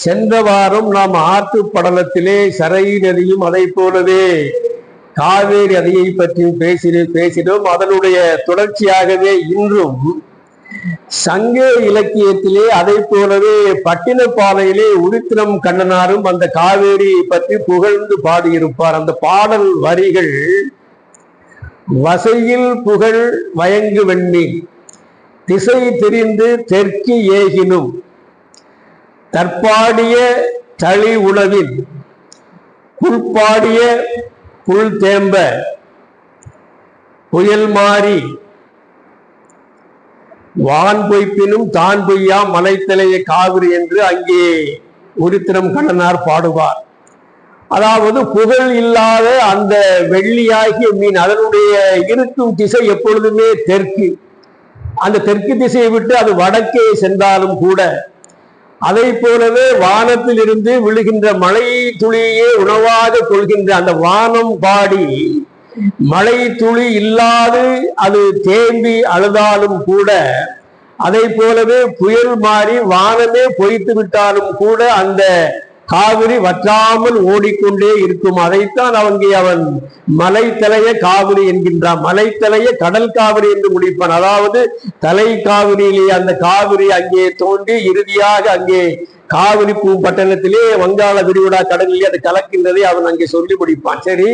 சென்ற வாரம் நாம் ஆற்று படலத்திலே சரை நதியும் அதை போலவே காவேரி நதியை பற்றியும் பேசினோம். அதனுடைய தொடர்ச்சியாகவே இன்றும் சங்க இலக்கியத்திலே அதை போலவே பட்டினப்பாலையிலே உருத்திரம் கண்ணனாரும் அந்த காவேரியை பற்றி புகழ்ந்து பாடியிருப்பார். அந்த பாடல் வரிகள்: வசையில் புகழ் வயங்கு வெண்ணி திசை தெரிந்து தெற்கு ஏகினும் தற்பாடிய தளி உணவின் புல்பாடிய புல் தேம்ப புயல் மாறி வான் பொய்ப்பினும் தான் பொய்யா மலைத்தலைய காவிரி என்று அங்கே உருத்திரம் கண்ணனார் பாடுவார். அதாவது புகழ் இல்லாத அந்த வெள்ளியாகிய மீன் அதனுடைய இருக்கும் திசை எப்பொழுதுமே தெற்கு. அந்த தெற்கு திசையை விட்டு அது வடக்கே சென்றாலும் கூட அதை போலவே வானத்தில் இருந்து விழுகின்ற மழை துளியே உணவாக கொள்கின்ற அந்த வானம் பாடி மழை துளி இல்லாது அது தேம்பி அழுதாலும் கூட அதை போலவே புயல் மாறி வானமே பொய்த்து விட்டாலும் கூட அந்த காவிரி வற்றாமல் ஓடிக்கொண்டே இருக்கும். அதைத்தான் அவன் மலைத்தலைய காவிரி என்கின்றான். மலைத்தலைய கடல் காவிரி என்று முடிப்பான். அதாவது தலை காவிரியிலே அந்த காவிரி அங்கே தோன்றி இறுதியாக அங்கே காவிரி பூம்பட்டணத்திலே வங்காள விரிகுடா கடலிலே அது கலக்கின்றதை அவன் அங்கே சொல்லி முடிப்பான். சரி,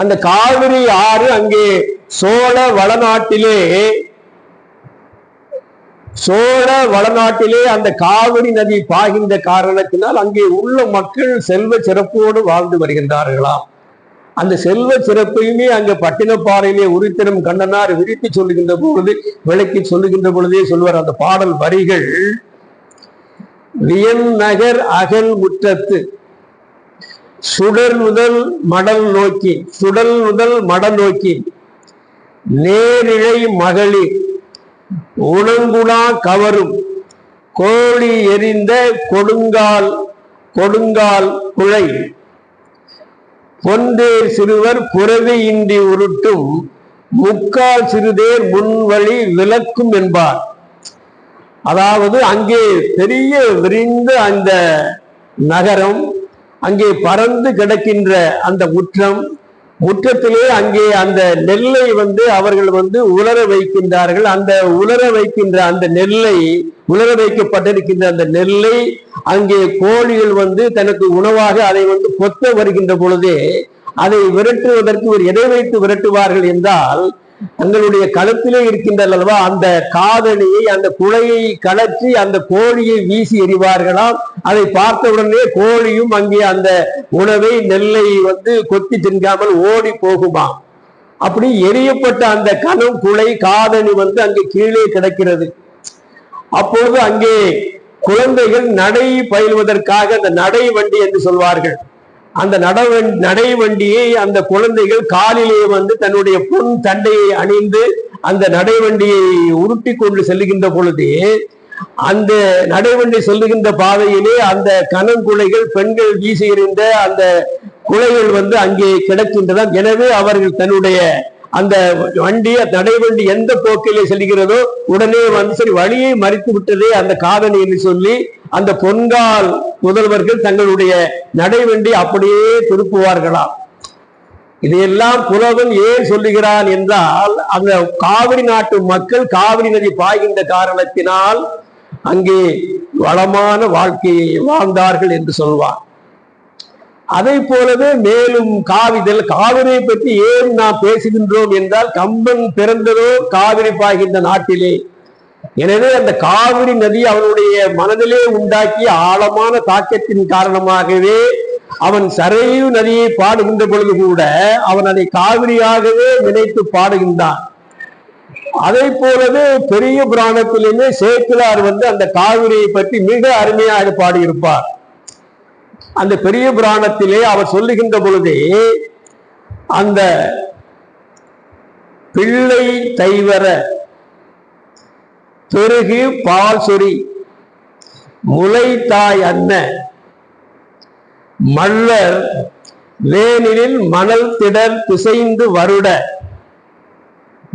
அந்த காவிரி ஆறு அங்கே சோழ வளநாட்டிலே அந்த காவிரி நதி பாய்கின்ற காரணத்தினால் அங்கே உள்ள மக்கள் செல்வ சிறப்போடு வாழ்ந்து வருகின்றார்களாம். அந்த செல்வ சிறப்பையுமே அங்கே பட்டினப்பாறையிலே உருத்திரம் கண்ணனார் விரித்து சொல்லுகின்ற பொழுது விளக்கி சொல்லுகின்ற பொழுதே சொல்வார். அந்த பாடல் வரிகள்: வியன் நகர் அகல் முற்றத்து சுடல் முதல் மடல் நோக்கி நேரிழை மகளிர் உணங்குணா கவரும் கோழி எரிந்த கொடுங்கால் குழை பொந்தேர் சிறுவர் புறவி இன்றி உருட்டும் முக்கால் சிறுதேர் முன்வழி விளக்கும் என்பார். அதாவது அங்கே பெரிய விரிந்த அந்த நகரம், அங்கே பறந்து கிடக்கின்ற அந்த முற்றத்திலே அங்கே அந்த நெல்லை அவர்கள் உலர வைக்கின்றார்கள். அந்த உலர வைக்கின்ற அந்த நெல்லை, உலர வைக்கப்பட்டிருக்கின்ற அந்த நெல்லை அங்கே கோழிகள் தனக்கு உணவாக அதை கொத்த வருகின்ற பொழுதே அதை விரட்டுவதற்கு ஒரு எதை வைத்து விரட்டுவார்கள் என்றால், தங்களுடைய களத்திலே இருக்கின்றல்லவா அந்த காதணியை, அந்த குழையை கலற்றி அந்த கோழியை வீசி எறிவார்களாம். அதை பார்த்தவுடனே கோழியும் அங்கே அந்த உணவை நெல்லை கொத்தி தின்காமல் ஓடி போகுமாம். அப்படி எரியப்பட்ட அந்த கணம் குழை காதணி அங்கே கீழே கிடக்கிறது. அப்பொழுது அங்கே குழந்தைகள் நடை பயில்வதற்காக அந்த நடை வண்டி என்று சொல்வார்கள். அந்த நடை வண்டியை அந்த குழந்தைகள் காலிலே தன்னுடைய பொன் தண்டையை அணிந்து அந்த நடைவண்டியை உருட்டி கொண்டு செல்லுகின்ற பொழுது அந்த நடைவண்டி செல்லுகின்ற பாதையிலே அந்த கணங்குலைகள் பெண்கள் வீசி எறிந்த அந்த குலைகள் அங்கே கிடக்கின்றன. எனவே அவர்கள் தன்னுடைய அந்த நடைவண்டி எந்த போக்கிலே செல்கிறதோ உடனே சரி வழியை மறித்து விட்டதே அந்த காதணி என்று சொல்லி அந்த பொன்கால் முதல்வர்கள் தங்களுடைய நடைவண்டி அப்படியே திருப்புவார்களாம். இதையெல்லாம் புலவன் ஏன் சொல்லுகிறான் என்றால், அந்த காவிரி நாட்டு மக்கள் காவிரி நதி பாய்கின்ற காரணத்தினால் அங்கே வளமான வாழ்க்கையை வாழ்ந்தார்கள் என்று சொல்வார். அதை போலவே மேலும் காவிரியை பற்றி ஏன் நாம் பேசுகின்றோம் என்றால், கம்பன் பிறந்ததோ காவிரி பாய்கின்ற நாட்டிலே. எனவே அந்த காவிரி நதி அவனுடைய மனதிலே உண்டாக்கிய ஆழமான தாக்கத்தின் காரணமாகவே அவன் சரையு நதியை பாடுகின்ற பொழுது கூட அவன் அதை காவிரியாகவே நினைத்து பாடுகின்றான். அதை போலவே பெரிய புராணத்திலுமே சேக்கிழார் அந்த காவிரியை பற்றி மிக அருமையாக பாடியிருப்பார். அந்த பெரிய புராணத்திலே அவர் சொல்லுகின்ற பொழுதே அந்த பிள்ளை தைவர பெருகு பால் சொறி முலை தாய் அன்ன மல்லர் வேனிலில் மணல் திடர் பிசைந்து வருட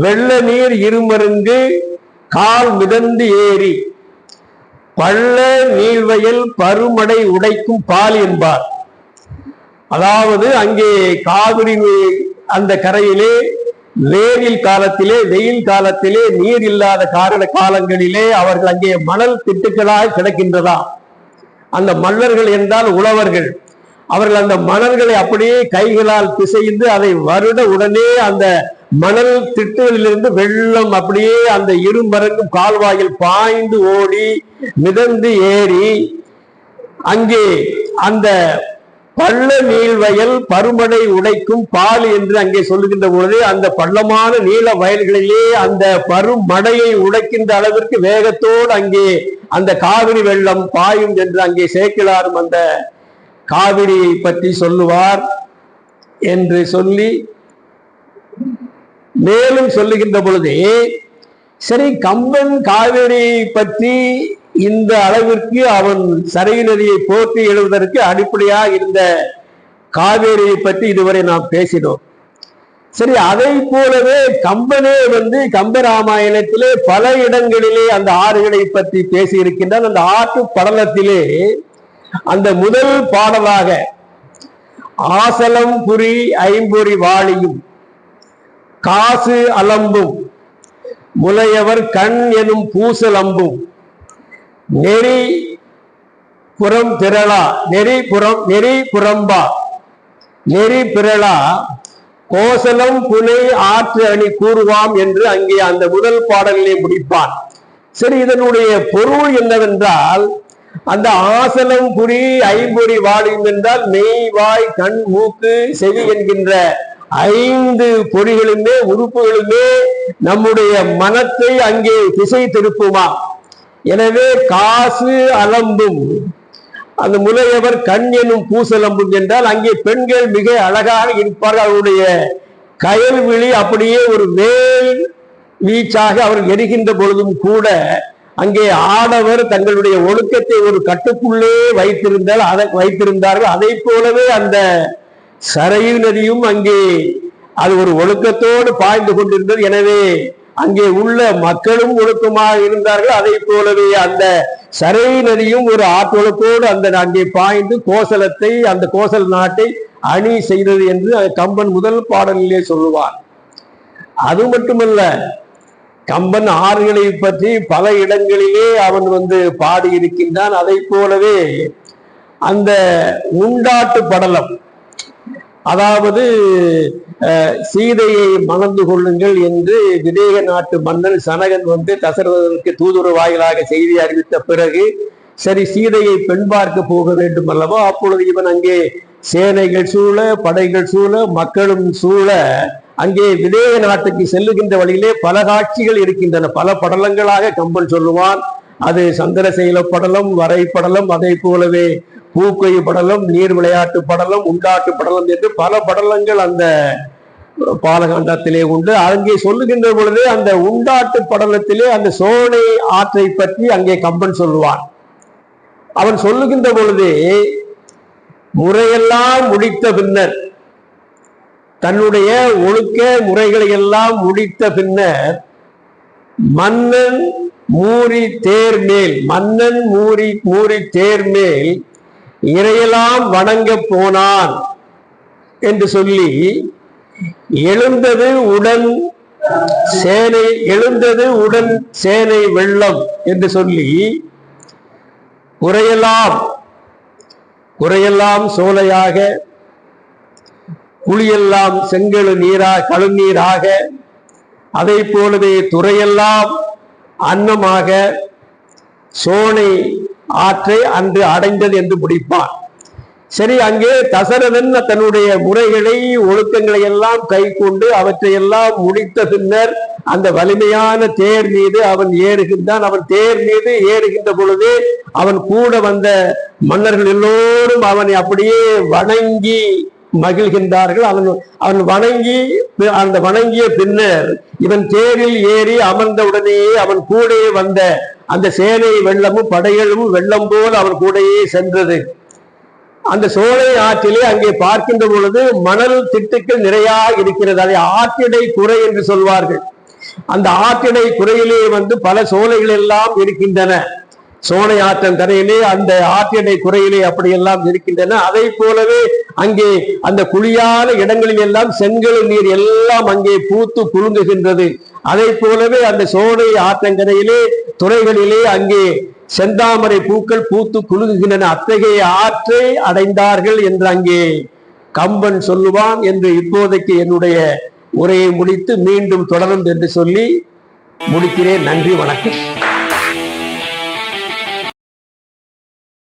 வெள்ள நீர் இருமருங்கு கால் மிதந்து ஏறி பள்ள நீள்வயல் பருமடை உடைக்கும் பால் என்பார். அதாவது அங்கே காவிரி அந்த கரையிலே வெயில் காலத்திலே நீர் இல்லாத காலங்களிலே அவர்கள் அங்கே மணல் திட்டுக்களாக கிடக்கின்றதா. அந்த மல்லர்கள் என்றால் உழவர்கள். அவர்கள் அந்த மணல்களை அப்படியே கைகளால் பிசைந்து அதை வருட உடனே அந்த மணல் திட்டுகளிலிருந்து வெள்ளம் அப்படியே அந்த இருமரங்கும் கால்வாயில் பாய்ந்து ஓடி மிதந்து ஏறி அங்கே அந்த பள்ள நீள்வயல் பருமடை உடைக்கும் பால் என்று அங்கே சொல்லுகின்ற பொழுது அந்த பள்ளமான நீள வயல்களிலே அந்த பருமடையை உடைக்கின்ற அளவிற்கு வேகத்தோடு அங்கே அந்த காவிரி வெள்ளம் பாயும் என்று அங்கே சேக்கிழாரும் அந்த காவிரியை பற்றி சொல்லுவார் என்று சொல்லி மேலும் சொல்லுகின்ற பொழுது, சரி, கம்பன் காவிரியை பற்றி இந்த அளவிற்கு அவன் சரை நதியை போற்றி எழுவதற்கு அடிப்படையாக இருந்த காவேரியை பற்றி இதுவரை நாம் பேசினோம். சரி, அதை போலவே கம்பனே கம்பராமாயணத்திலே பல இடங்களிலே அந்த ஆறுகளை பற்றி பேசி இருக்கின்றான். அந்த ஆற்று படலத்திலே அந்த முதல் பாடலாக ஆசலம் புரி ஐம்பொறி வாளியும் காசு அலம்பும் முலையவர் கண் எனும் பூசல் அம்பும் நெறி புறம் திரளா நெறி புறம்பா நெறி பிறளா கோசலம் புனை ஆற்று அணி கூறுவாம் என்று அங்கே அந்த முதல் பாடலிலே முடிப்பான். சரி, இதனுடைய பொருள் என்னவென்றால், அந்த ஆசலம் புரி ஐம்பொறி வாளியும் என்றால் மெய் வாய் கண் மூக்கு செவி என்கின்ற 5 பொறிகளுமே உறுப்புகளுமே நம்முடைய மனத்தை அங்கே திசை திருப்புமா. எனவே காசு அலம்பும் அந்த முலையவர் கண் எனும் பூசலம்பும் என்றால் அங்கே பெண்கள் மிக அழகாக இருப்பார்கள். அவருடைய கயல்விழி அப்படியே ஒரு வேல் வீச்சாக அவர்கள் எரிகின்ற பொழுதும் கூட அங்கே ஆடவர் தங்களுடைய ஒழுக்கத்தை ஒரு கட்டுக்குள்ளே வைத்திருந்தார்கள். அதை போலவே அந்த சரையு நதியும் அங்கே அது ஒரு ஒழுக்கத்தோடு பாய்ந்து கொண்டிருந்தது. எனவே அங்கே உள்ள மக்களும் ஒழுக்கமாக இருந்தார்கள். அதை போலவே அந்த சரை நதியும் ஒரு ஆற்றொழுக்கோடு அந்த அங்கே பாய்ந்து கோசலத்தை, அந்த கோசல் நாட்டை அணி செய்தது என்று கம்பன் முதல் பாடலிலே சொல்லுவார். அது மட்டுமல்ல, கம்பன் ஆறுகளை பற்றி பல இடங்களிலே அவன் பாடியிருக்கின்றான். அதை போலவே அந்த உண்டாட்டு படலம், அதாவது சீதையை மணந்து கொள்ளுங்கள் என்று விதேக நாட்டு மன்னன் சனகன் தசரதனுக்கு தூதுர வாயிலாக செய்தி அறிவித்த பிறகு, சரி, சீதையை பெண் பார்க்க போக வேண்டும் அல்லவா. அப்பொழுது இவன் அங்கே சேனைகள் சூழ, படைகள் சூழ, மக்களும் சூழ அங்கே விதேக நாட்டுக்கு செல்லுகின்ற வழியிலே பல காட்சிகள் இருக்கின்றன. பல படலங்களாக கம்பன் சொல்லுவான். அது சந்திரசைல படலம், வரை படலம், அதை போலவே பூக்கொய் படலம், நீர் விளையாட்டு படலம், உண்டாட்டு படலம் என்று பல படலங்கள் அந்த பாலகாண்டத்திலே உண்டு. அங்கே சொல்லுகின்ற பொழுது அந்த உண்டாட்டு படலத்திலே அந்த சோனை ஆற்றை பற்றி அங்கே கம்பன் சொல்லுவான். அவன் சொல்லுகின்ற பொழுது, முறையெல்லாம் முடித்த பின்னர், தன்னுடைய ஒழுக்க முறைகளை எல்லாம் முடித்த பின்னர், மன்னன் மூரி தேர்மேல் இறையெல்லாம் வணங்க போனான் என்று சொல்லி, எழுந்தது உடன் சேனை வெள்ளம் என்று சொல்லி, குறையெல்லாம் சோலையாக, குழியெல்லாம் செங்கழு கழுநீராக, அதை போலவே துறையெல்லாம் அன்னமாக சோனை ஆற்றை அன்று அடைந்தது என்று முடிப்பான். சரி, அங்கே தசரதன் தன்னுடைய முறைகளை, ஒழுக்கங்களை எல்லாம் கை கொண்டு அவற்றையெல்லாம் முடித்த பின்னர் அந்த வலிமையான தேர் மீது அவன் ஏறுகின்றான். அவன் தேர் மீது ஏறுகின்ற பொழுது அவன் கூட வந்த மன்னர்கள் எல்லோரும் அவனை அப்படியே வணங்கி மகிழ்கின்றார்கள். அவன் வணங்கிய பின்னர் இவன் தேரில் ஏறி அமர்ந்தவுடனேயே அவன் கூடயே வந்த அந்த சேனை வெள்ளமும் படைகளும் வெள்ளம் போல் அவன் கூடயே சென்றது. அந்த சோலை ஆற்றிலே அங்கே பார்க்கின்ற பொழுது மணல் திட்டுக்கள் நிறைய இருக்கிறது. அதை ஆற்றிடை குறை என்று சொல்வார்கள். அந்த ஆற்றிடை குறையிலே பல சோலைகள் எல்லாம் இருக்கின்றன. சோனை ஆற்றங்கரையிலே அந்த ஆற்றினை குறையிலே அப்படியெல்லாம் இருக்கின்றன. அதை போலவே அங்கே அந்த குழியான இடங்களில் எல்லாம் செங்கல் நீர் எல்லாம் அங்கே பூத்து குலுங்குகின்றது. அதை போலவே அந்த சோனை ஆற்றங்கரையிலே துறைகளிலே அங்கே செந்தாமரை பூக்கள் பூத்து குலுங்குகின்றன. அத்தகைய ஆற்றை அடைந்தார்கள் என்று அங்கே கம்பன் சொல்லுவான் என்று இப்போதைக்கு என்னுடைய உரையை முடித்து மீண்டும் தொடரும் என்று சொல்லி முடிக்கிறேன். நன்றி, வணக்கம்.